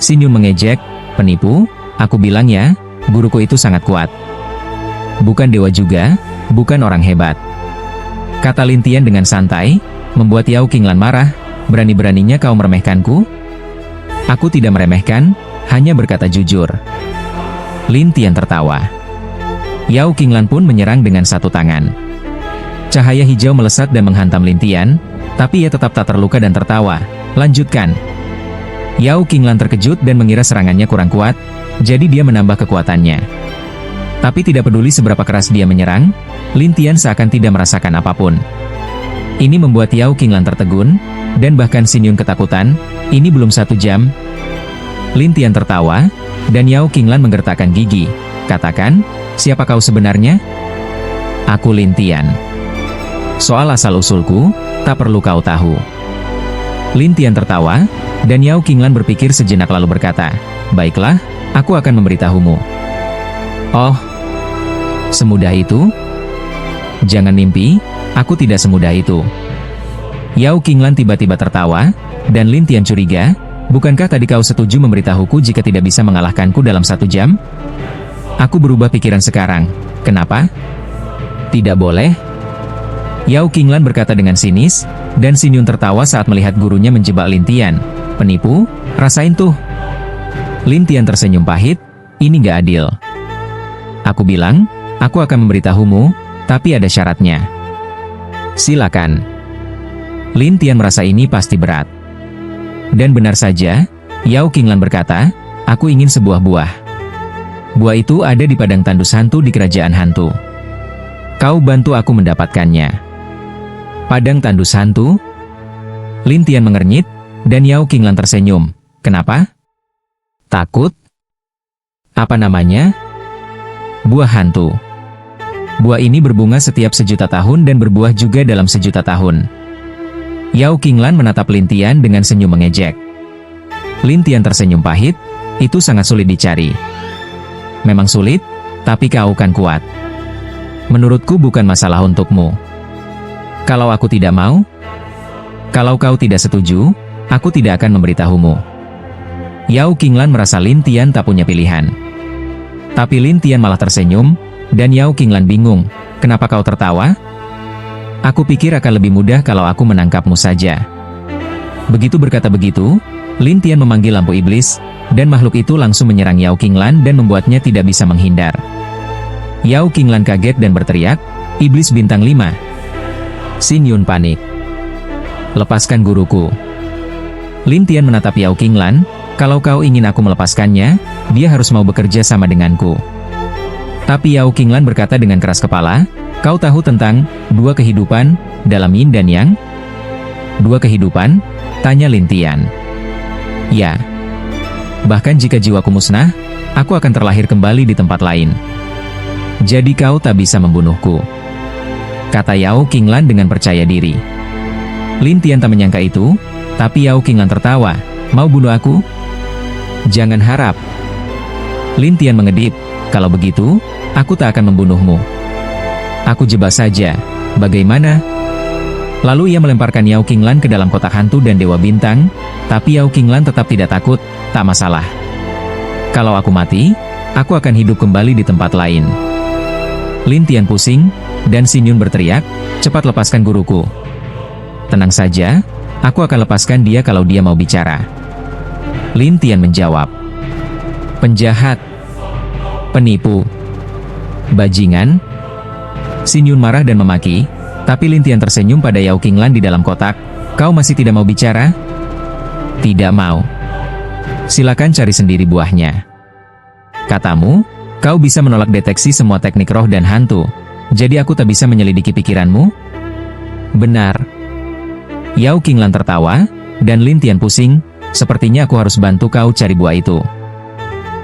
Xin Yun mengejek, penipu, aku bilang ya, guruku itu sangat kuat. Bukan dewa juga, bukan orang hebat. Kata Lin Tian dengan santai, membuat Yao Qinglan marah, berani-beraninya kau meremehkanku? Aku tidak meremehkan, hanya berkata jujur. Lin Tian tertawa. Yao Qinglan pun menyerang dengan satu tangan. Cahaya hijau melesat dan menghantam Lin Tian, tapi ia tetap tak terluka dan tertawa. Lanjutkan. Yao Qinglan terkejut dan mengira serangannya kurang kuat, jadi dia menambah kekuatannya. Tapi tidak peduli seberapa keras dia menyerang, Lin Tian seakan tidak merasakan apapun. Ini membuat Yao Qinglan tertegun, dan bahkan Xin Yun ketakutan. Ini belum 1 jam. Lin Tian tertawa, dan Yao Qinglan menggertakkan gigi. Katakan, siapa kau sebenarnya? Aku Lin Tian. Soal asal-usulku, tak perlu kau tahu. Lin Tian tertawa, dan Yao Qinglan berpikir sejenak lalu berkata, baiklah, aku akan memberitahumu. Oh, semudah itu? Jangan mimpi, aku tidak semudah itu. Yao Qinglan tiba-tiba tertawa, dan Lin Tian curiga, bukankah tadi kau setuju memberitahuku jika tidak bisa mengalahkanku dalam 1 jam? Aku berubah pikiran sekarang, kenapa? Tidak boleh. Yao Qinglan berkata dengan sinis, dan Xin Yun tertawa saat melihat gurunya menjebak Lin Tian. Penipu, rasain tuh. Lin Tian tersenyum pahit, ini gak adil. Aku bilang, aku akan memberitahumu, tapi ada syaratnya. Silakan. Lin Tian merasa ini pasti berat. Dan benar saja, Yao Qinglan berkata, aku ingin sebuah buah. Buah itu ada di padang tandus hantu di kerajaan hantu. Kau bantu aku mendapatkannya. Padang tandus hantu? Lin Tian mengernyit, dan Yao Qinglan tersenyum. Kenapa? Takut? Apa namanya? Buah hantu. Buah ini berbunga setiap 1.000.000 tahun dan berbuah juga dalam 1.000.000 tahun. Yao Qinglan menatap Lin Tian dengan senyum mengejek. Lin Tian tersenyum pahit, itu sangat sulit dicari. Memang sulit, tapi kau kan kuat. Menurutku bukan masalah untukmu. Kalau aku tidak mau, kalau kau tidak setuju, aku tidak akan memberitahumu. Yao Qinglan merasa Lin Tian tak punya pilihan. Tapi Lin Tian malah tersenyum, dan Yao Qinglan bingung, kenapa kau tertawa? Aku pikir akan lebih mudah kalau aku menangkapmu saja. Begitu berkata begitu, Lin Tian memanggil lampu iblis, dan makhluk itu langsung menyerang Yao Qinglan dan membuatnya tidak bisa menghindar. Yao Qinglan kaget dan berteriak, Iblis bintang 5. Xin Yun panik. Lepaskan guruku. Lin Tian menatap Yao Qinglan, kalau kau ingin aku melepaskannya, dia harus mau bekerja sama denganku. Tapi Yao Qinglan berkata dengan keras kepala, kau tahu tentang 2 kehidupan, dalam yin dan yang? 2 kehidupan? Tanya Lin Tian. Ya. Bahkan jika jiwaku musnah, aku akan terlahir kembali di tempat lain. Jadi kau tak bisa membunuhku. Kata Yao Qinglan dengan percaya diri. Lin Tian tak menyangka itu, tapi Yao Qinglan tertawa. Mau bunuh aku? Jangan harap. Lin Tian mengedip, kalau begitu, aku tak akan membunuhmu. Aku jebak saja, bagaimana? Lalu ia melemparkan Yao Qinglan ke dalam kotak hantu dan Dewa Bintang, tapi Yao Qinglan tetap tidak takut, tak masalah. Kalau aku mati, aku akan hidup kembali di tempat lain. Lin Tian pusing, dan Xin Yun berteriak, cepat lepaskan guruku. Tenang saja, aku akan lepaskan dia kalau dia mau bicara. Lin Tian menjawab. Penjahat. Penipu. Bajingan. Xin Yun marah dan memaki, tapi Lin Tian tersenyum pada Yao Qinglan di dalam kotak. Kau masih tidak mau bicara? Tidak mau. Silakan cari sendiri buahnya. Katamu, kau bisa menolak deteksi semua teknik roh dan hantu. Jadi aku tak bisa menyelidiki pikiranmu? Benar. Yao Qinglan tertawa, dan Lin Tian pusing. Sepertinya aku harus bantu kau cari buah itu.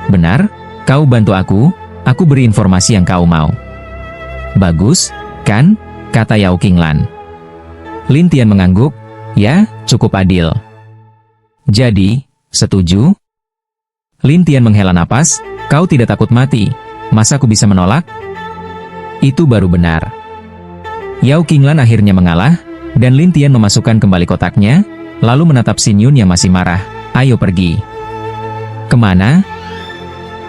Benar, kau bantu aku beri informasi yang kau mau. Bagus, kan? Kata Yao Qinglan. Lin Tian mengangguk, ya, cukup adil. Jadi, setuju? Lin Tian menghela napas, kau tidak takut mati, masa aku bisa menolak? Itu baru benar. Yao Qinglan akhirnya mengalah, dan Lin Tian memasukkan kembali kotaknya, lalu menatap Xin Yun yang masih marah. Ayo pergi. Kemana?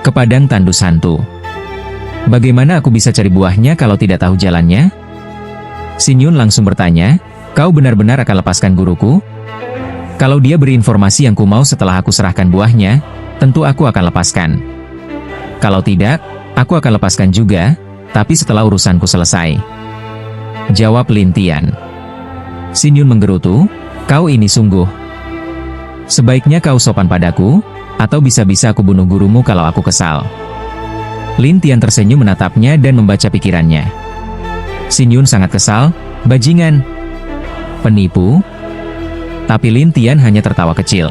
Ke padang tandus hantu. Bagaimana aku bisa cari buahnya kalau tidak tahu jalannya? Xin Yun langsung bertanya, kau benar-benar akan lepaskan guruku? Kalau dia beri informasi yang ku mau setelah aku serahkan buahnya, tentu aku akan lepaskan. Kalau tidak, aku akan lepaskan juga, tapi setelah urusanku selesai. Jawab Lin Tian. Xin Yun menggerutu, kau ini sungguh. Sebaiknya kau sopan padaku, atau bisa-bisa aku bunuh gurumu kalau aku kesal. Lin Tian tersenyum menatapnya dan membaca pikirannya. Xin Yun sangat kesal, bajingan. Penipu. Tapi Lin Tian hanya tertawa kecil.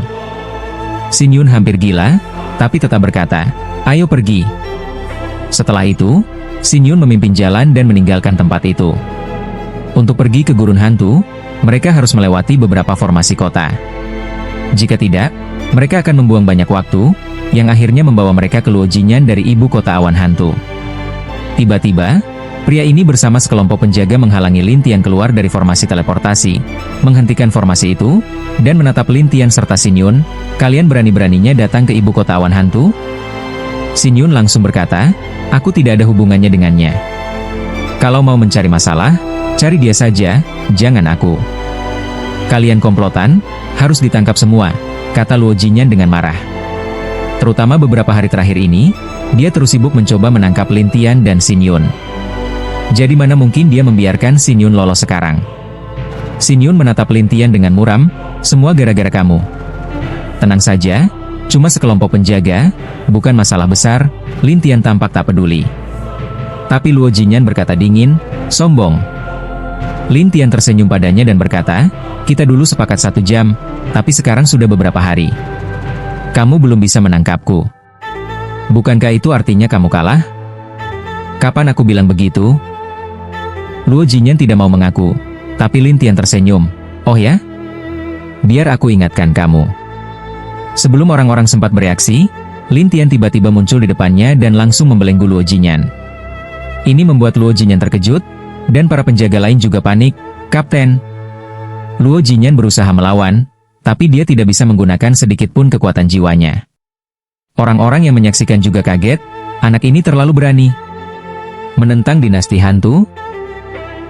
Xin Yun hampir gila, tapi tetap berkata, ayo pergi. Setelah itu, Xin Yun memimpin jalan dan meninggalkan tempat itu. Untuk pergi ke gurun hantu, mereka harus melewati beberapa formasi kota. Jika tidak, mereka akan membuang banyak waktu, yang akhirnya membawa mereka ke Luo Jinyan dari ibu kota awan hantu. Tiba-tiba, pria ini bersama sekelompok penjaga menghalangi Lin Tian keluar dari formasi teleportasi, menghentikan formasi itu, dan menatap Lin Tian serta Xin Yun. Kalian berani-beraninya datang ke ibu kota awan hantu? Xin Yun langsung berkata, aku tidak ada hubungannya dengannya. Kalau mau mencari masalah, cari dia saja, jangan aku. Kalian komplotan, harus ditangkap semua, kata Luo Jinyan dengan marah. Terutama beberapa hari terakhir ini, dia terus sibuk mencoba menangkap Lin Tian dan Xin Yun. Jadi mana mungkin dia membiarkan Xin Yun lolos sekarang? Xin Yun menatap Lin Tian dengan muram, semua gara-gara kamu. Tenang saja, cuma sekelompok penjaga, bukan masalah besar. Lin Tian tampak tak peduli. Tapi Luo Jinyan berkata dingin, sombong. Lin Tian tersenyum padanya dan berkata, kita dulu sepakat 1 jam, tapi sekarang sudah beberapa hari. Kamu belum bisa menangkapku. Bukankah itu artinya kamu kalah? Kapan aku bilang begitu? Luo Jinyan tidak mau mengaku, tapi Lin Tian tersenyum. Oh ya? Biar aku ingatkan kamu. Sebelum orang-orang sempat bereaksi, Lin Tian tiba-tiba muncul di depannya dan langsung membelenggu Luo Jinyan. Ini membuat Luo Jinyan terkejut, dan para penjaga lain juga panik. Kapten. Luo Jinyan berusaha melawan, tapi dia tidak bisa menggunakan sedikit pun kekuatan jiwanya. Orang-orang yang menyaksikan juga kaget, anak ini terlalu berani. Menentang dinasti hantu?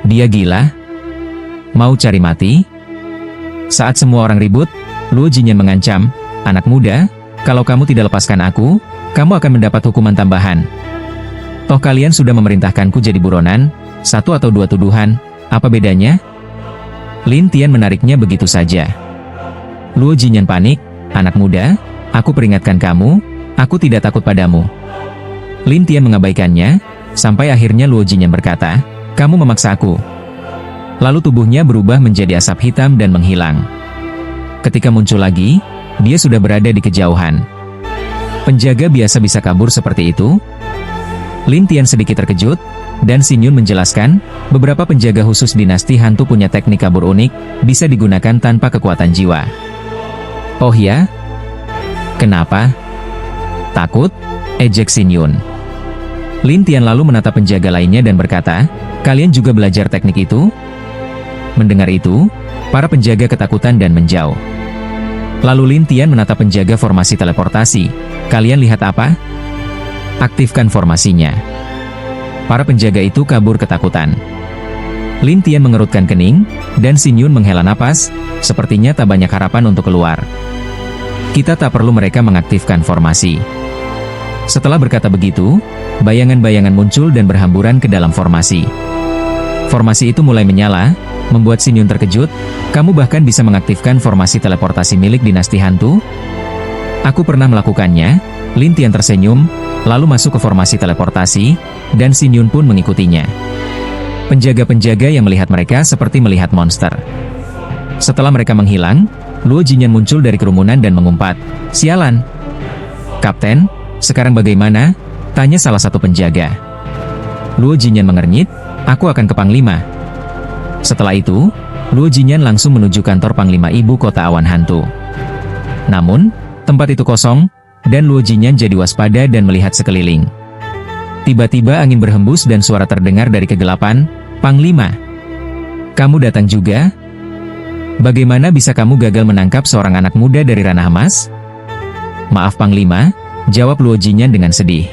Dia gila? Mau cari mati? Saat semua orang ribut, Luo Jinyan mengancam, anak muda, kalau kamu tidak lepaskan aku, kamu akan mendapat hukuman tambahan. Toh kalian sudah memerintahkanku jadi buronan, 1 atau 2 tuduhan, apa bedanya? Lin Tian menariknya begitu saja. Luo Jinyan panik, anak muda, aku peringatkan kamu, aku tidak takut padamu. Lin Tian mengabaikannya, sampai akhirnya Luo Jinyan berkata, kamu memaksa aku. Lalu tubuhnya berubah menjadi asap hitam dan menghilang. Ketika muncul lagi, dia sudah berada di kejauhan. Penjaga biasa bisa kabur seperti itu? Lin Tian sedikit terkejut, dan Xin Yun menjelaskan, beberapa penjaga khusus dinasti hantu punya teknik kabur unik, bisa digunakan tanpa kekuatan jiwa. Oh ya? Kenapa? Takut? Ejek Xin Yun. Lin Tian lalu menatap penjaga lainnya dan berkata, kalian juga belajar teknik itu? Mendengar itu, para penjaga ketakutan dan menjauh. Lalu Lin Tian menatap penjaga formasi teleportasi. Kalian lihat apa? Aktifkan formasinya. Para penjaga itu kabur ketakutan. Lin Tian mengerutkan kening, dan Xin Yun menghela napas, sepertinya tak banyak harapan untuk keluar. Kita tak perlu mereka mengaktifkan formasi. Setelah berkata begitu, bayangan-bayangan muncul dan berhamburan ke dalam formasi. Formasi itu mulai menyala, membuat Xin Yun terkejut. Kamu bahkan bisa mengaktifkan formasi teleportasi milik dinasti hantu? Aku pernah melakukannya. Lin Tian tersenyum, lalu masuk ke formasi teleportasi, dan Xin Yun pun mengikutinya. Penjaga-penjaga yang melihat mereka seperti melihat monster. Setelah mereka menghilang, Luo Jinyan muncul dari kerumunan dan mengumpat, "Sialan! Kapten, sekarang bagaimana?" tanya salah satu penjaga. Luo Jinyan mengernyit, "Aku akan ke Panglima." Setelah itu, Luo Jinyan langsung menuju kantor Panglima Ibu Kota Awan Hantu. Namun, tempat itu kosong, dan Luo Jinyan jadi waspada dan melihat sekeliling. Tiba-tiba angin berhembus dan suara terdengar dari kegelapan, "Panglima, kamu datang juga? Bagaimana bisa kamu gagal menangkap seorang anak muda dari ranah emas?" "Maaf Panglima," jawab Luo Jinyan dengan sedih.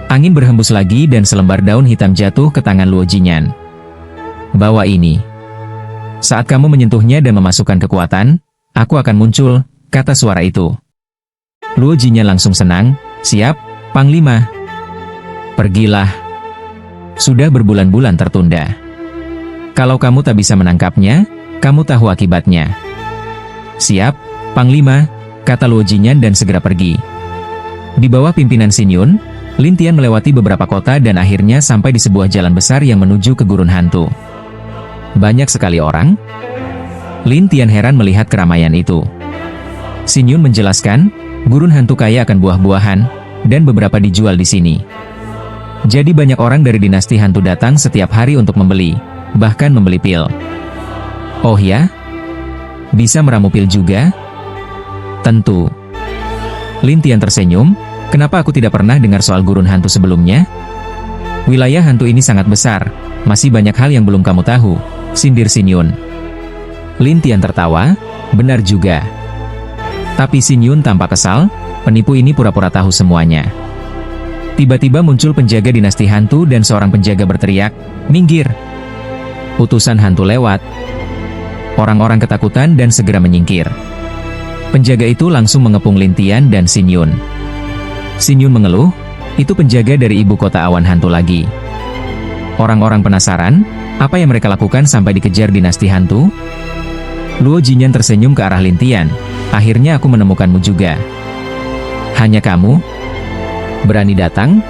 Angin berhembus lagi dan selembar daun hitam jatuh ke tangan Luo Jinyan. "Bawa ini. Saat kamu menyentuhnya dan memasukkan kekuatan, aku akan muncul," kata suara itu. Luo Jinyan langsung senang, "Siap, Panglima." "Pergilah. Sudah berbulan-bulan tertunda. Kalau kamu tak bisa menangkapnya, kamu tahu akibatnya." "Siap, Panglima," kata Luo Jinyan dan segera pergi. Di bawah pimpinan Xin Yun, Lin Tian melewati beberapa kota dan akhirnya sampai di sebuah jalan besar yang menuju ke gurun hantu. Banyak sekali orang. Lin Tian heran melihat keramaian itu. Xin Yun menjelaskan, gurun hantu kaya akan buah-buahan, dan beberapa dijual di sini. Jadi banyak orang dari dinasti hantu datang setiap hari untuk membeli, bahkan membeli pil. "Oh ya? Bisa meramu pil juga?" "Tentu." Lin Tian tersenyum, "Kenapa aku tidak pernah dengar soal gurun hantu sebelumnya? Wilayah hantu ini sangat besar, masih banyak hal yang belum kamu tahu," sindir Xin Yun. Lin Tian tertawa, "Benar juga." Tapi Xin Yun tampak kesal, penipu ini pura-pura tahu semuanya. Tiba-tiba muncul penjaga dinasti hantu dan seorang penjaga berteriak, "Minggir! Utusan hantu lewat." Orang-orang ketakutan dan segera menyingkir. Penjaga itu langsung mengepung Lin Tian dan Xin Yun. Xin Yun mengeluh, "Itu penjaga dari ibu kota awan hantu lagi." Orang-orang penasaran, apa yang mereka lakukan sampai dikejar dinasti hantu? Luo Jinyan tersenyum ke arah Lin Tian, "Akhirnya aku menemukanmu juga. Hanya kamu berani datang?"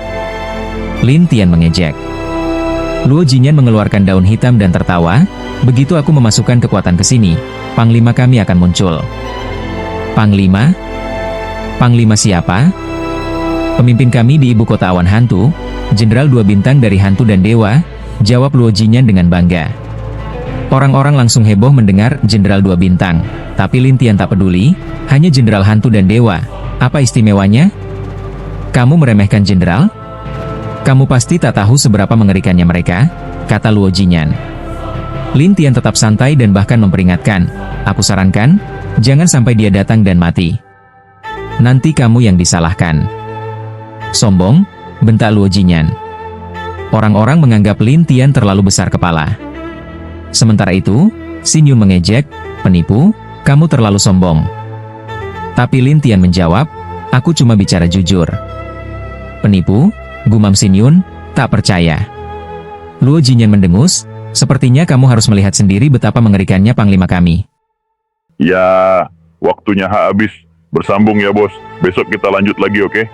Lin Tian mengejek. Luo Jinyan mengeluarkan daun hitam dan tertawa, "Begitu aku memasukkan kekuatan ke sini, Panglima kami akan muncul." "Panglima? Panglima siapa?" "Pemimpin kami di ibu kota awan hantu, Jenderal 2 bintang dari hantu dan dewa," jawab Luo Jinyan dengan bangga. Orang-orang langsung heboh mendengar Jenderal 2 bintang, tapi Lin Tian tak peduli, hanya Jenderal hantu dan dewa. Apa istimewanya? "Kamu meremehkan jenderal? Kamu pasti tak tahu seberapa mengerikannya mereka," kata Luo Jinyan. Lin Tian tetap santai dan bahkan memperingatkan, "Aku sarankan, jangan sampai dia datang dan mati. Nanti kamu yang disalahkan." "Sombong," bentak Luo Jinyan. Orang-orang menganggap Lin Tian terlalu besar kepala. Sementara itu, Xin Yun mengejek, "Penipu, kamu terlalu sombong." Tapi Lin Tian menjawab, "Aku cuma bicara jujur." "Penipu?" gumam Xin Yun, "tak percaya." Luo Jinyan mendengus, "Sepertinya kamu harus melihat sendiri betapa mengerikannya Panglima kami." Ya, waktunya habis. Bersambung ya bos. Besok kita lanjut lagi, oke?